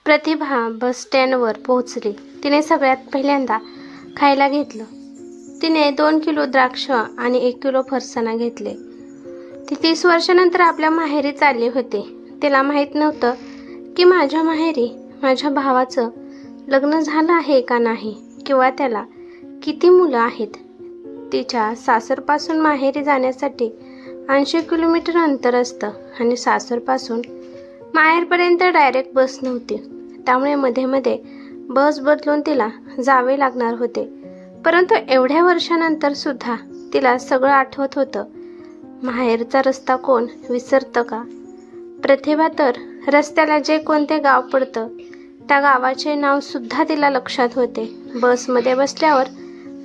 प्रतिभा बस स्टँडवर पोहोचली. तिने सगळ्यात पहिल्यांदा खायला घेतलं. तिने 2 किलो द्राक्ष आणि 1 किलो फरसाणा घेतले. ती 30 वर्षानंतर आपल्या माहेरी चालली होती. तिला माहीत नव्हतं की माझ्या माहेरी माझ्या भावाचं लग्न झालं आहे का नाही, किंवा त्याला किती मुलं आहेत. तिच्या सासरपासून माहेरी जाण्यासाठी 80 किलोमीटर अंतर असतं आणि सासरपासून माहेरपर्यंत डायरेक्ट बस नव्हती. त्यामुळे मध्ये मध्ये बस बदलून तिला जावे लागणार होते. परंतु एवढ्या वर्षानंतर सुद्धा तिला सगळं आठवत होतं. माहेरचा रस्ता कोण विसरतं का? प्रतिभा तर रस्त्याला जे कोणते गाव पडतं त्या गावाचे नाव सुद्धा तिला लक्षात होते. बसमध्ये बसल्यावर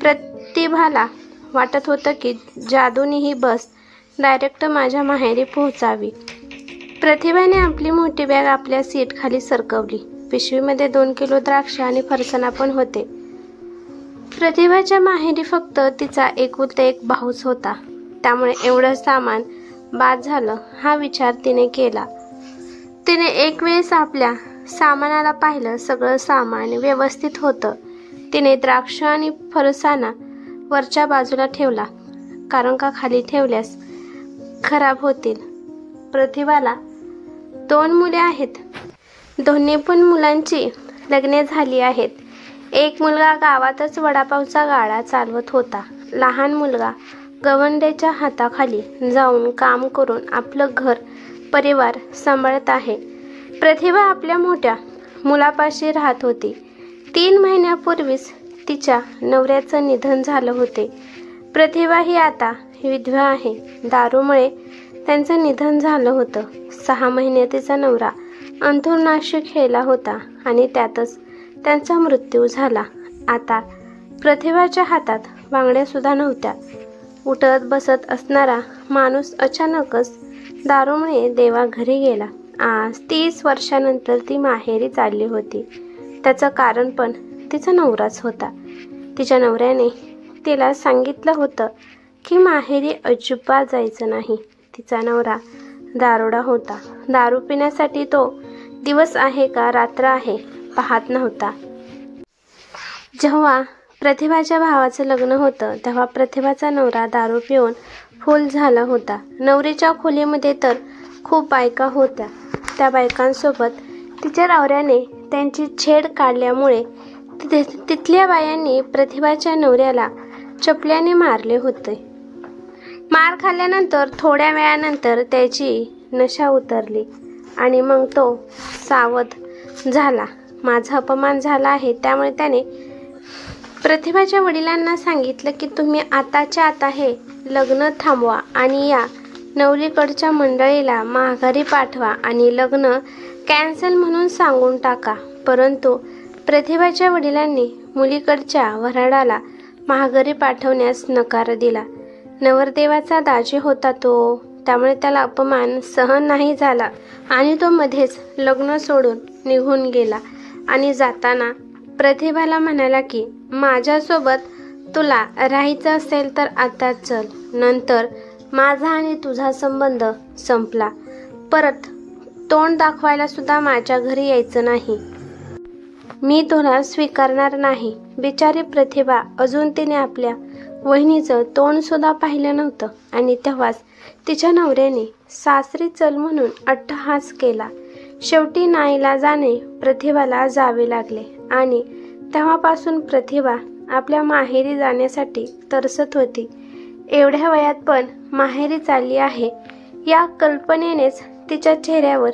प्रतिभाला वाटत होतं की जादूने ही बस डायरेक्ट माझ्या माहेरी पोहोचावी. प्रतिभाने आपली मोठी बॅग आपल्या सीट खाली सरकवली. पिशवीमध्ये 2 किलो द्राक्ष आणि फरसाणा पण होते. प्रतिभाच्या माहेरी फक्त तिचा एकुलता एक भाऊच होता. त्यामुळे एवढं सामान बाद झालं हा विचार तिने केला. तिने एक वेळेस आपल्या सामानाला पाहिलं. सगळं सामान व्यवस्थित होतं. तिने द्राक्ष आणि फरसाणा वरच्या बाजूला ठेवला, कारण का खाली ठेवल्यास खराब होतील. प्रतिभाला 2 मुले आहेत. दोन्ही पण मुलांची लग्ने झाली आहेत. एक मुलगा गावातच वडापावचा गाडा चालवत होता. लहान मुलगा गवंड्याच्या हाताखाली जाऊन काम करून आपलं घर परिवार सांभाळत आहे. प्रतिभा आपल्या मोठ्या मुलापाशी राहत होती. 3 महिन्यापूर्वीच तिच्या नवऱ्याचं निधन झालं होते. प्रतिभा ही आता विधवा आहे. दारूमुळे त्यांचं निधन झालं होतं. 6 महिने तिचा नवरा अंथरुणाशी खेळला होता आणि त्यातच त्यांचा मृत्यू झाला. आता प्रतिभाच्या हातात बांगड्या सुद्धा नव्हत्या. उठत बसत असणारा माणूस अचानकच दारूमुळे देवाघरी गेला. आज 30 वर्षानंतर ती माहेरी चालली होती. त्याचं कारण पण तिचा नवराच होता. तिच्या नवऱ्याने तिला सांगितलं होतं की माहेरी अजिबात जायचं नाही. तिचा नवरा दारुडा होता. दारू पिण्यासाठी तो दिवस आहे का रात्र आहे पाहत नव्हता. जेव्हा प्रतिभाच्या भावाचं लग्न होतं तेव्हा प्रतिभाचा नवरा दारू पिऊन फुल झाला होता. नवरीच्या खोलीमध्ये तर खूप बायका होत्या. त्या बायकांसोबत तिच्या नवऱ्याने त्यांची छेड काढल्यामुळे तिथल्या बायांनी प्रतिभाच्या नवऱ्याला चपल्याने मारले होते. मार खाल्ल्यानंतर थोड्या वेळानंतर त्याची नशा उतरली आणि मग तो सावध झाला. माझा अपमान झाला आहे. त्यामुळे त्याने प्रतिभाच्या वडिलांना सांगितलं की तुम्ही आताच्या आता हे लग्न थांबवा आणि या नवरीकडच्या मंडळीला माघारी पाठवा आणि लग्न कॅन्सल म्हणून सांगून टाका. परंतु प्रतिभाच्या वडिलांनी मुलीकडच्या वऱ्हाडाला माघारी पाठवण्यास नकार दिला. नवरदेवाचा दाजी होता तो, त्यामुळे त्याला अपमान सहन नाही झाला आणि तो मध्येच लग्न सोडून निघून गेला आणि जाताना प्रतिभाला म्हणाला की माझ्यासोबत तुला राहायचं असेल तर आता चल, नंतर माझा आणि तुझा संबंध संपला. परत तोंड दाखवायला सुद्धा माझ्या घरी यायचं नाही. मी तुला स्वीकारणार नाही. बिचारी प्रतिभा अजून तिने आपल्या वहिनीचं तोंड सुद्धा पाहिलं नव्हतं आणि तेव्हाच तिच्या नवऱ्याने सासरी चल म्हणून अट्टहास केला. शेवटी नाईलाजाने प्रतिभाला जावे लागले आणि तेव्हापासून प्रतिभा आपल्या माहेरी जाण्यासाठी तरसत होती. एवढ्या वयात पण माहेरी चालली आहे या कल्पनेनेच तिच्या चेहऱ्यावर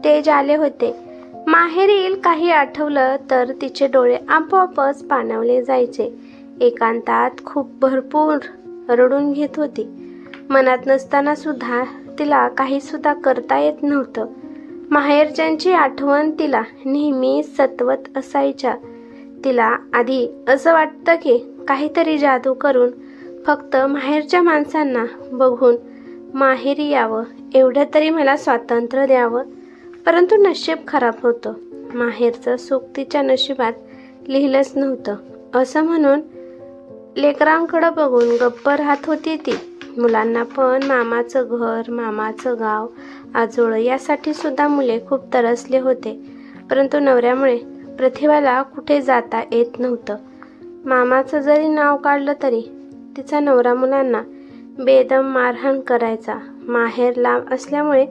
तेज आले होते. माहेरी येईल काही आठवलं तर तिचे डोळे आपोआपच पाणावले जायचे. एकांतात खूप भरपूर रडून घेत होती. मनात नसताना सुद्धा तिला काही सुद्धा करता येत नव्हतं. माहेरच्यांची आठवण तिला नेहमी सतवत असायच्या. तिला आधी असं वाटतं की काहीतरी जादू करून फक्त माहेरच्या माणसांना बघून माहेरी यावं, एवढं तरी मला स्वातंत्र्य द्यावं. परंतु नशीब खराब होतं. माहेरचं सुख तिच्या नशिबात लिहिलंच नव्हतं. असं म्हणून लेकरांकडं बघून गप्प राहत होती ती. मुलांना पण मामाचं घर, मामाचं गाव, आजोळं यासाठी सुद्धा मुले खूप तरसले होते. परंतु नवऱ्यामुळे प्रतिभाला कुठे जाता येत नव्हतं. मामाचं जरी नाव काढलं तरी तिचा नवरा मुलांना बेदम मारहाण करायचा. माहेर लांब असल्यामुळे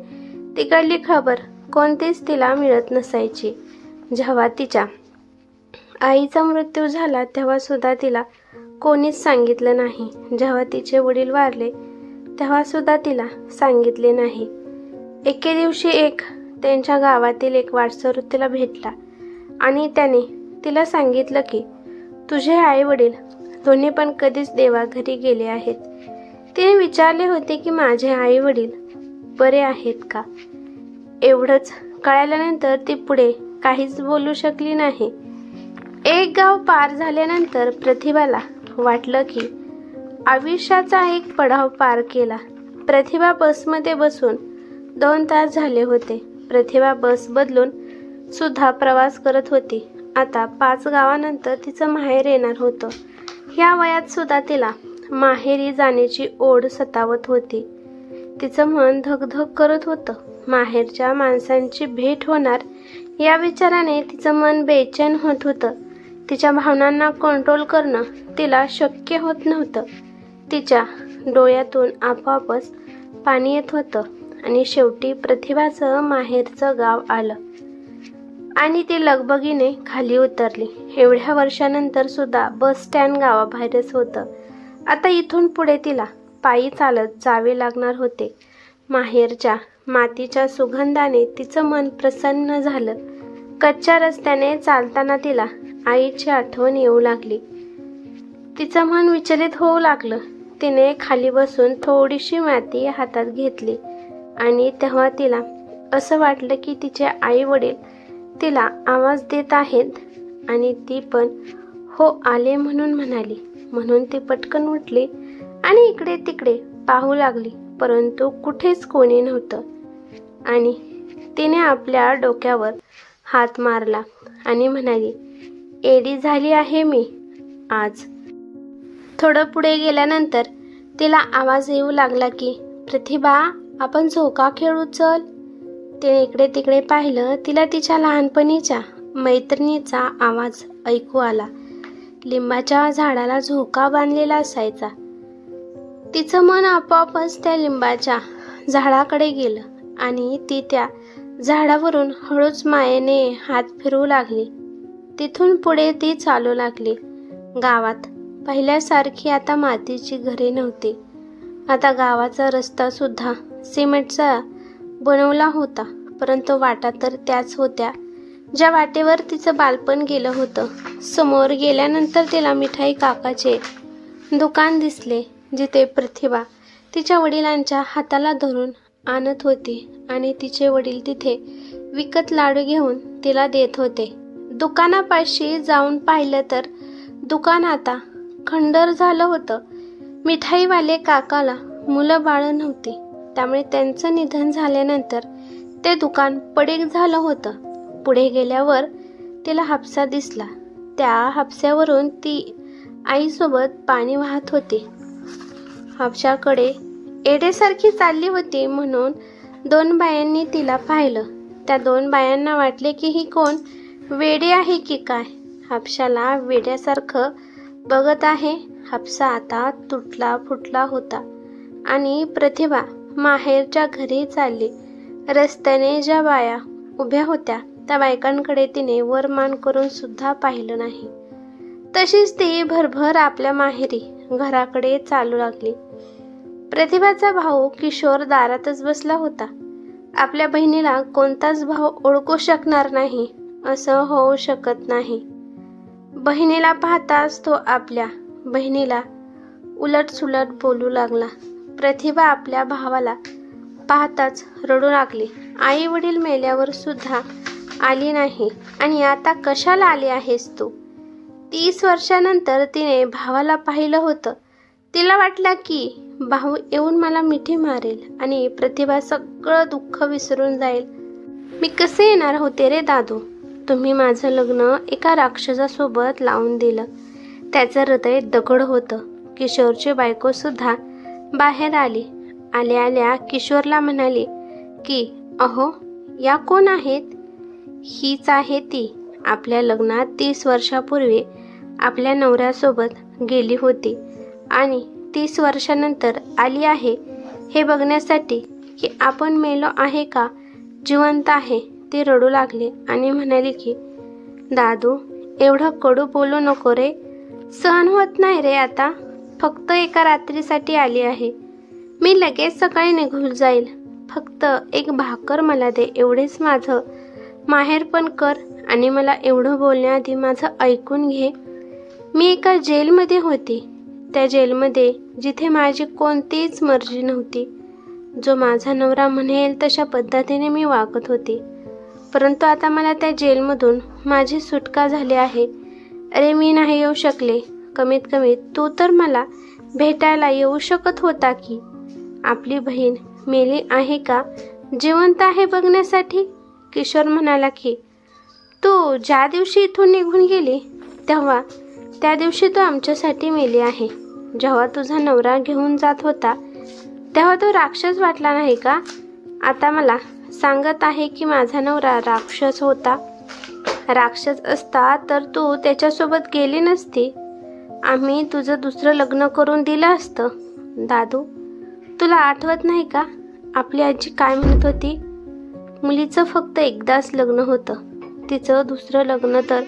तिकडली खबर कोणतीच तिला मिळत नसायची. जेव्हा तिच्या आईचा मृत्यू झाला तेव्हा सुद्धा तिला कोणीच सांगितलं नाही. जेव्हा तिचे वडील वारले तेव्हा सुद्धा तिला सांगितले नाही. एके दिवशी त्यांच्या गावातील एक वाटसरू तिला भेटला आणि त्याने तिला सांगितलं की तुझे आई वडील दोन्ही पण कधीच देवाघरी गेले आहेत. तिने विचारले होते की माझे आई वडील बरे आहेत का. एवढंच कळाल्यानंतर ती पुढे काहीच बोलू शकली नाही. एक गाव पार झाल्यानंतर प्रतिभाला वाटलं की आयुष्याचा एक पडाव पार केला. प्रतिभा बसमध्ये बसून 2 तास झाले होते. प्रतिभा बस बदलून सुद्धा प्रवास करत होती. आता 5 गावानंतर तिचं माहेर येणार होतं. ह्या वयात सुद्धा तिला माहेरी जाण्याची ओढ सतावत होती. तिचं मन धगधग करत होतं. माहेरच्या माणसांची भेट होणार या विचाराने तिचं मन बेचैन होत होतं. तिच्या भावनांना कंट्रोल करणं तिला शक्य होत नव्हतं. तिच्या डोळ्यातून आपोआपच पाणी येत होतं आणि शेवटी प्रतिभाचं माहेरचं गाव आलं आणि ती लगबगीने खाली उतरली. एवढ्या वर्षानंतर सुद्धा बस स्टँड गावाबाहेरच होतं. आता इथून पुढे तिला पायी चालत जावे लागणार होते. माहेरच्या मातीच्या सुगंधाने तिचं मन प्रसन्न झालं. कच्च्या रस्त्याने चालताना तिला आईची आठवण येऊ लागली. तिचं मन विचलित होऊ लागलं. तिने खाली बसून थोडीशी माती हातात घेतली आणि तेव्हा तिला असं वाटलं की तिचे आई वडील तिला आवाज देत आहेत आणि ती पण हो आले म्हणून म्हणाली. म्हणून ती पटकन उठली आणि इकडे तिकडे पाहू लागली, परंतु कुठेच कोणी नव्हतं. आणि तिने आपल्या डोक्यावर हात मारला आणि म्हणाली, एडी झाली आहे मी आज. थोडं पुढे गेल्यानंतर तिला आवाज येऊ लागला की प्रतिभा आपण झोका खेळू चल. तिने इकडे तिकडे पाहिलं. तिला तिच्या लहानपणीच्या मैत्रिणीचा आवाज ऐकू आला. लिंबाच्या झाडाला झोका बांधलेला असायचा. तिचं मन आपोआपच त्या लिंबाच्या झाडाकडे गेलं आणि ती त्या झाडावरून हळूच मायेने हात फिरवू लागली. तिथून पुढे ती चालू लागली. गावात पहिल्यासारखी आता मातीची घरे नव्हती. आता गावाचा रस्ता सुद्धा सिमेंटचा बनवला होता, परंतु वाटा तर त्याच होत्या ज्या वाटेवर तिचं बालपण गेलं होतं. समोर गेल्यानंतर तिला मिठाई काकाचे दुकान दिसले, जिथे प्रतिभा तिच्या वडिलांच्या हाताला धरून आणत होती आणि तिचे वडील तिथे विकत लाडू घेऊन तिला देत होते. दुकानापाशी जाऊन पाहिलं तर दुकान आता खंडर झालं होतं. मिठाईवाले काकाला मुलं बाळं नव्हती, त्यामुळे त्यांचं निधन झाल्यानंतर ते दुकान पडीक झालं होतं. पुढे गेल्यावर तिला हापसा दिसला. त्या हापस्यावरून ती आईसोबत पाणी वाहत होती. हापशाकडे एडेसारखी चालली होती म्हणून 2 बायांनी तिला पाहिलं. त्या 2 बायांना वाटले की ही कोण वेडी आहे की काय, हापशाला वेड्यासारखं बघत आहे. हापसा आता तुटला फुटला होता आणि प्रतिभा माहेरच्या घरी चालली. रस्त्याने ज्या बाया उभ्या होत्या त्या बायकांकडे तिने वरमान करून सुद्धा पाहिलं नाही. तशीच ती भरभर आपल्या माहेरी घराकडे चालू लागली. प्रतिभाचा भाऊ किशोर दारातच बसला होता. आपल्या बहिणीला कोणताच भाऊ ओळखू शकणार नाही असं होऊ शकत नाही. बहिणीला पाहताच तो आपल्या बहिणीला उलटसुलट बोलू लागला. प्रतिभा आपल्या भावाला पाहताच रडू लागली. आई वडील मेल्यावर सुद्धा आली नाही आणि आता कशाला आली आहेस तू. 30 वर्षानंतर तिने भावाला पाहिलं होतं. तिला वाटलं की भाऊ येऊन मला मिठी मारेल आणि प्रतिभा सगळं दुःख विसरून जाईल. मी कसे येणार होते रे दादू, तुम्ही माझं लग्न एका राक्षसासोबत लावून दिलं. त्याचं हृदय दगड होतं. किशोरची बायको सुद्धा बाहेर आली. आल्या आल्या किशोरला म्हणाली की अहो या कोण आहेत. हीच आहे ती आपल्या लग्नात 30 वर्षापूर्वी आपल्या नवऱ्यासोबत गेली होती आणि 30 वर्षानंतर आली आहे हे बघण्यासाठी की आपण मेलो आहे का जिवंत आहे. ती रडू लागली आणि म्हणाली की दादू, एवढं कडू बोलू नको रे, सहन होत नाही रे आता. फक्त एका रात्रीसाठी आली आहे. मी लगेच सकाळी निघून जाईल. फक्त एक भाकर मला दे, एवढेच माझं माहेर पण कर आणि मला एवढं बोलण्याआधी माझं ऐकून घे. मी एका जेलमध्ये होती, त्या जेलमध्ये जिथे माझी कोणतीच मर्जी नव्हती. जो माझा नवरा म्हणेल तशा पद्धतीने मी वागत होती. परंतु आता मला त्या जेलमधून माझी सुटका झाली आहे. अरे मी नाही येऊ शकले, कमीत कमी तू तर मला भेटायला येऊ शकत होता की. आपली बहीण मेली आहे का जिवंत आहे बघण्यासाठी. किशोर म्हणाला की तू ज्या दिवशी इथून निघून गेली त्या दिवशी तू आमच्यासाठी मेली आहे. जेव्हा तुझा नवरा घेऊन जात होता तेव्हा तो राक्षस वाटला नाही का. आता मला सांगत आहे की माझा नवरा राक्षस होता. राक्षस असता तर तू त्याच्यासोबत गेली नसती. आम्ही तुझं दुसरं लग्न करून दिलं असतं. दादू, तुला आठवत नाही का आपली आजी काय म्हणत होती. मुलीचं फक्त एकदाच लग्न होतं, तिचं दुसरं लग्न तर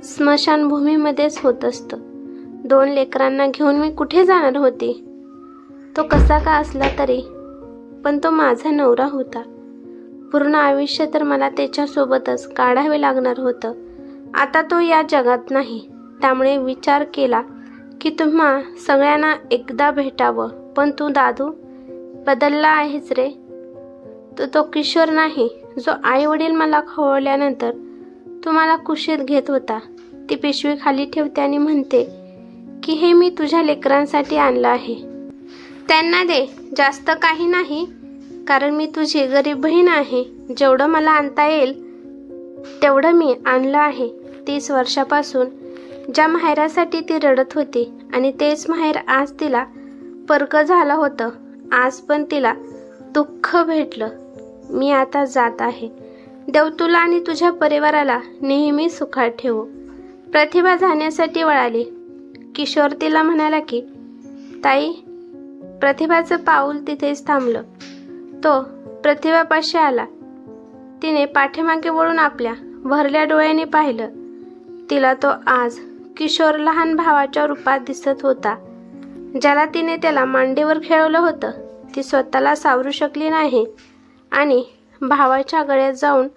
स्मशानभूमीमध्येच होत असतं. 2 लेकरांना घेऊन मी कुठे जाणार होती. तो कसा का असला तरी पण तो माझा नवरा होता. पूर्ण आयुष्य तर मला त्याच्यासोबतच काढावे लागणार होतं. आता तो या जगात नाही, त्यामुळे विचार केला की तुम्हा सगळ्यांना एकदा भेटावं. पण तू दादू बदलला आहेस रे. तो किशोर नाही जो आई वडील मला खवळल्यानंतर तुम्हाला कुशीत घेत होता. ती पिशवी खाली ठेवते आणि म्हणते की हे मी तुझ्या लेकरांसाठी आणलं आहे, त्यांना दे. जास्त काही नाही, कारण मी तुझी गरीब बहीण आहे. जेवढं मला आणता येईल तेवढं मी आणलं आहे. 30 वर्षापासून ज्या माहेरासाठी ती रडत होती आणि तेच माहेर आज तिला पर्क झालं होतं, आज पण तिला दुःख भेटलं. मी आता जात आहे. देव तुला आणि तुझ्या परिवाराला नेहमी सुखात ठेवो. प्रतिभा जाण्यासाठी वळाली. किशोर तिला म्हणाला की ताई. प्रतिभाचं पाऊल तिथेच थांबलं. तो प्रतिभापाशी आला. तिने पाठीमागे वळून आपल्या भरल्या डोळ्यांनी पाहिलं. तिला तो आज किशोर लहान भावाच्या रूपात दिसत होता, ज्याला तिने त्याला मांडीवर खेळवलं होतं. ती स्वतःला सावरू शकली नाही आणि भावाच्या गळ्यात जाऊन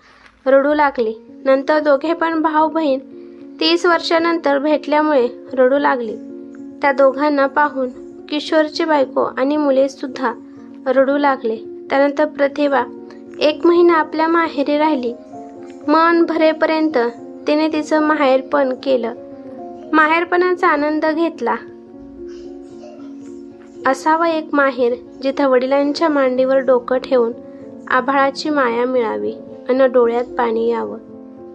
रडू लागली. नंतर दोघे पण भाऊ बहीण 30 वर्षानंतर भेटल्यामुळे रडू लागली. त्या दोघांना पाहून किशोरची बायको आणि मुले सुद्धा रडू लागले. त्यानंतर प्रतिभा 1 महिना आपल्या माहेरी राहिली. मन भरेपर्यंत तिने तिचं माहेरपण केलं, माहेरपणाचा आनंद घेतला. असावं एक माहेर जिथं वडिलांच्या मांडीवर डोकं ठेवून आभाळाची माया मिळावी आणि डोळ्यात पाणी यावं.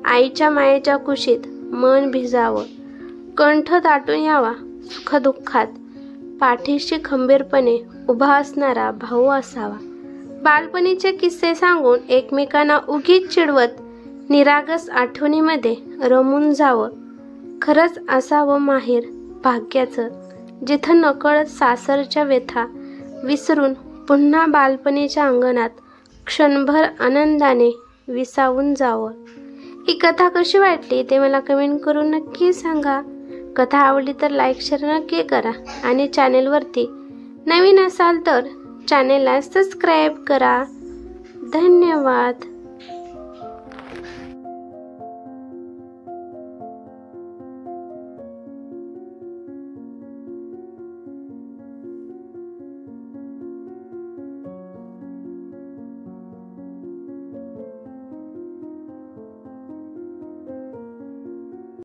आईच्या मायेच्या कुशीत मन भिजावं, कंठ दाटून यावा. सुखदुःखात पाठीशी खंबीरपणे उभा असणारा भाऊ असावा. बालपणीचे किस्से सांगून एकमेकांना उगीच चिडवत निरागस आठवणीमध्ये रमून जावं. खरंच असावं माहेर भाग्याचं, जिथं नकळत सासरच्या व्यथा विसरून पुन्हा बालपणीच्या अंगणात क्षणभर आनंदाने विसावून जावं. ही कथा कशी वाटली ते मला कमेंट करून नक्की सांगा. कथा आवडली तर लाईक शेअर नक्की करा आणि चॅनेलवरती नवीन असाल तर चॅनेलला सबस्क्राईब करा. धन्यवाद.